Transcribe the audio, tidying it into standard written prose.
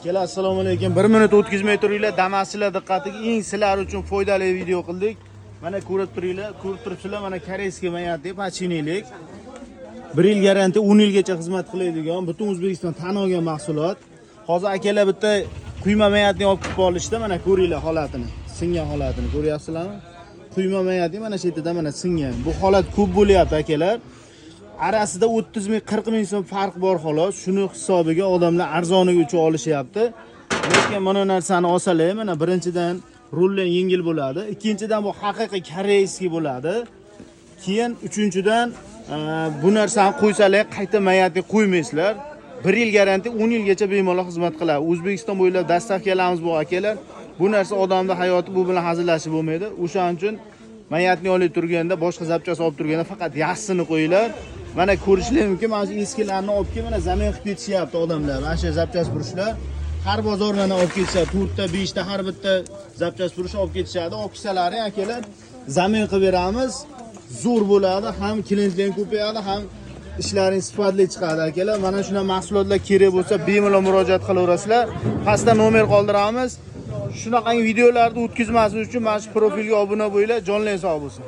Akalar assalomu alaykum. 1 minut o'tkazmay turinglar. Damaslar diqqatiga eng sizlar uchun foydali video qildik. Mana ko'rib turinglar, ko'rib turibsizlar, mana koreyskiy mayatli pachinilik. 1 yil garantiya, 10 yilgacha xizmat qiladigan, butun O'zbekiston tan olgan mahsulot. Hozir akalar bitta quyma mayatni olib kelib olishdi, mana ko'ringlar holatini, singan holatini ko'ryapsizlarmi? Quyma mayatni mana shu yerda mana singan. Bu holat ko'p bo'lyapti akalar. Arasida 30 ming 40 ming so'm farq bor xolos. Shuni hisobiga odamlar arzoniga uchun olishyapti. Lekin mana narsani olsalar, mana birinchidan rullar yengil bo'ladi. Ikkinchidan bu haqiqiy koreyskiy bo'ladi. Keyin uchinchidan bu narsani qo'ysalar, qayta mayatni qo'ymaysizlar. 1 yil garantiya, 10 yilgacha bemalol xizmat qiladi. O'zbekiston bo'ylab dastavkalarimiz bor akalar. Bu narsa odamning hayoti bu bilan hazillashib bo'lmaydi. O'shaning uchun mayatni olib turganda, boshqa zapchas olib turganda faqat yaxshisini qo'yinglar. Mana ko'rishingiz mumkin, mana shu eskilarni olib kelib mana zamin qilib ketishyapti odamlar. Mana shu zapchas burishlar har bozordan olib ketishadi. 4 ta, 5 ta har bitta zapchas burish olib ketishadi. Olib kelsalaring akalar, zamin qilib beramiz. Zo'r bo'ladi, ham klientlar ko'payadi, ham ishlaring sifatli chiqadi akalar. Mana shunday mahsulotlar kerak bo'lsa, bemalol murojaat qilaverasizlar. Pastda nomer qoldiramiz. Shunaqangi videolarni o'tkazmaslik uchun mana shu profilga obuna bo'linglar. Jonlar sog' bo'lsin.